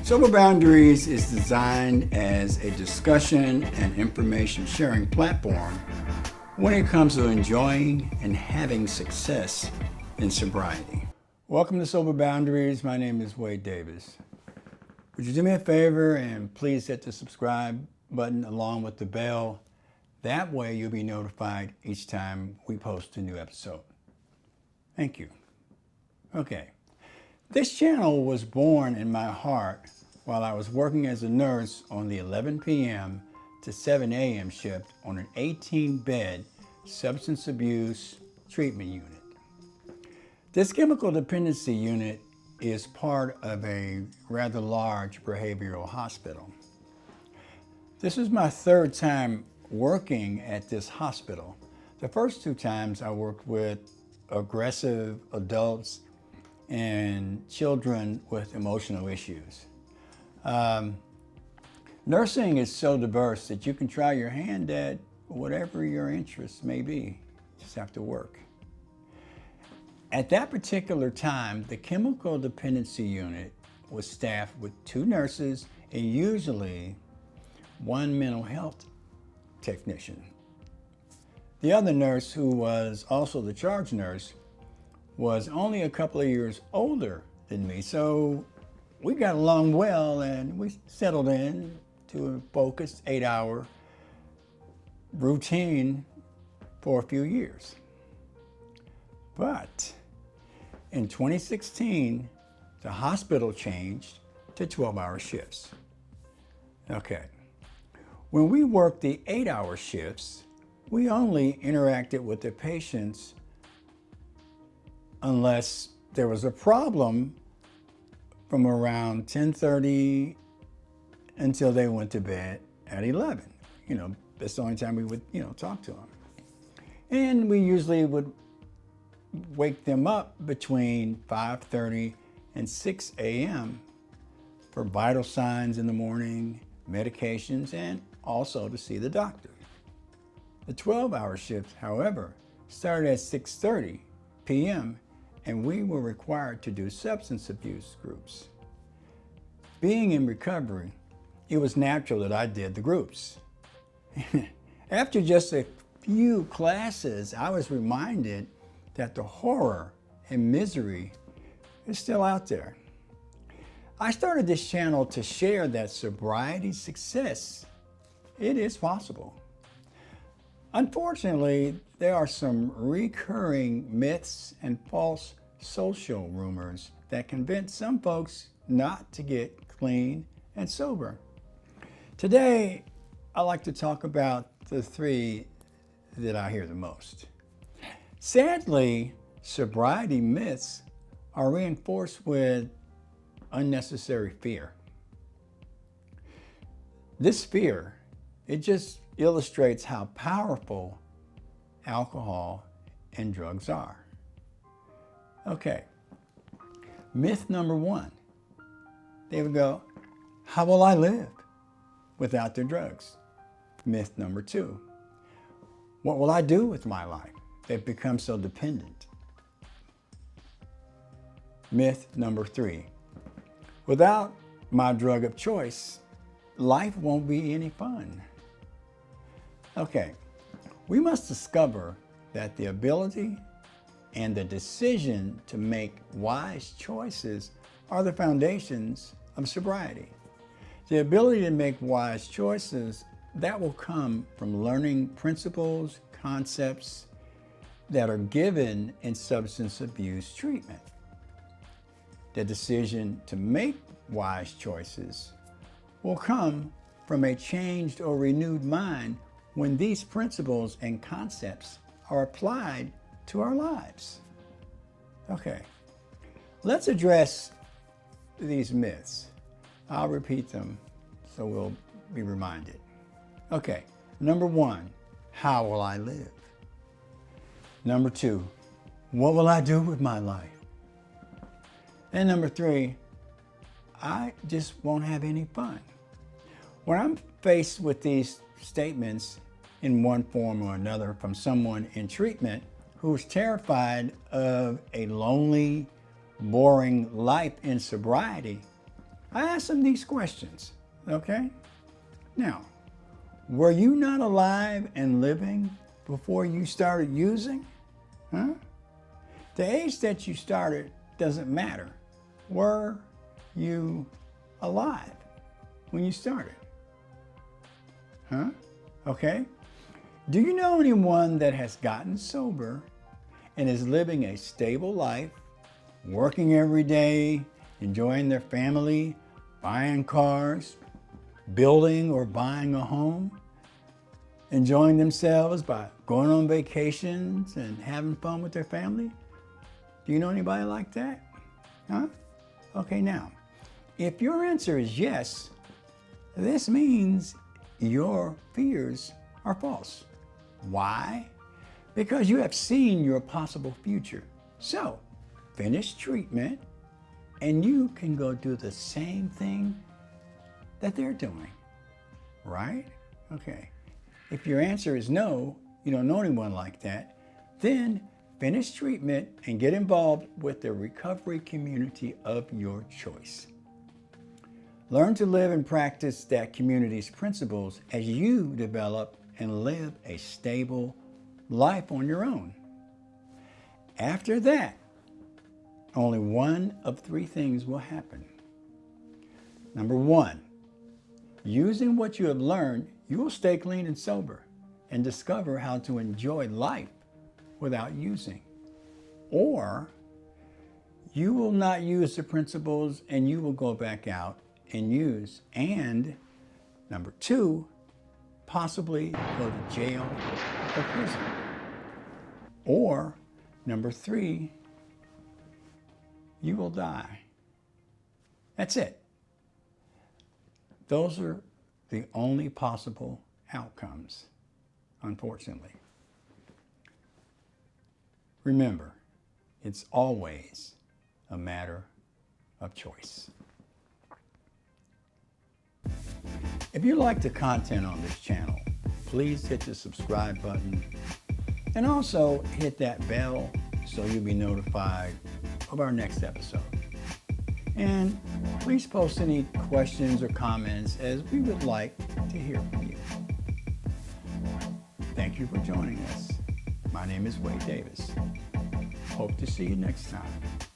Sober Boundaries is designed as a discussion and information sharing platform when it comes to enjoying and having success in sobriety. Welcome to Sober Boundaries. My name is Wade Davis. Would you do me a favor and please hit the subscribe button along with the bell? That way you'll be notified each time we post a new episode. Thank you. Okay. This channel was born in my heart while I was working as a nurse on the 11 p.m. to 7 a.m. shift on an 18-bed substance abuse treatment unit. This chemical dependency unit is part of a rather large behavioral hospital. This is my third time working at this hospital. The first two times I worked with aggressive adults and children with emotional issues. Nursing is so diverse that you can try your hand at whatever your interests may be. You just have to work. At that particular time, the chemical dependency unit was staffed with 2 nurses and usually 1 mental health technician. The other nurse, who was also the charge nurse, was only a couple of years older than me, so we got along well and we settled in to a focused 8-hour routine for a few years. But in 2016, the hospital changed to 12-hour shifts. Okay, when we worked the 8-hour shifts, we only interacted with the patients unless there was a problem from around 10:30 until they went to bed at 11. That's the only time we would, talk to them. And we usually would wake them up between 5:30 and 6 a.m. for vital signs in the morning, medications, and also to see the doctor. The 12-hour shift, however, started at 6:30 p.m. and we were required to do substance abuse groups. Being in recovery, it was natural that I did the groups. After just a few classes, I was reminded that the horror and misery is still out there. I started this channel to share that sobriety success, it is possible. Unfortunately, there are some recurring myths and false social rumors that convince some folks not to get clean and sober. Today, I'd like to talk about the 3 that I hear the most. Sadly, sobriety myths are reinforced with unnecessary fear. This fear, it just illustrates how powerful alcohol and drugs are. Okay, myth number 1. They would go, how will I live without their drugs? Myth number 2. What will I do with my life? They've become so dependent. Myth number 3. Without my drug of choice, life won't be any fun. Okay, we must discover that the ability and the decision to make wise choices are the foundations of sobriety. The ability to make wise choices, that will come from learning principles, concepts that are given in substance abuse treatment. The decision to make wise choices will come from a changed or renewed mind when these principles and concepts are applied to our lives. Okay, let's address these myths. I'll repeat them so we'll be reminded. Okay, number 1, how will I live? Number 2, what will I do with my life? And number 3, I just won't have any fun. When I'm faced with these statements in one form or another from someone in treatment who's terrified of a lonely, boring life in sobriety, I asked them these questions, okay? Now, were you not alive and living before you started using? Huh? The age that you started doesn't matter. Were you alive when you started? Huh? Okay. Do you know anyone that has gotten sober and is living a stable life, working every day, enjoying their family, buying cars, building or buying a home, enjoying themselves by going on vacations and having fun with their family? Do you know anybody like that? Huh? Okay, now, if your answer is yes, this means your fears are false. Why? Because you have seen your possible future. So, finish treatment and you can go do the same thing that they're doing, right? Okay. If your answer is no, you don't know anyone like that, then finish treatment and get involved with the recovery community of your choice. Learn to live and practice that community's principles as you develop and live a stable life on your own. After that, only one of three things will happen. Number one, using what you have learned, you will stay clean and sober and discover how to enjoy life without using. Or you will not use the principles and you will go back out and use. And number two, possibly go to jail or prison. Or number three, you will die. That's it. Those are the only possible outcomes, unfortunately. Remember, it's always a matter of choice. If you like the content on this channel, please hit the subscribe button and also hit that bell so you'll be notified of our next episode. And please post any questions or comments, as we would like to hear from you. Thank you for joining us. My name is Wade Davis. Hope to see you next time.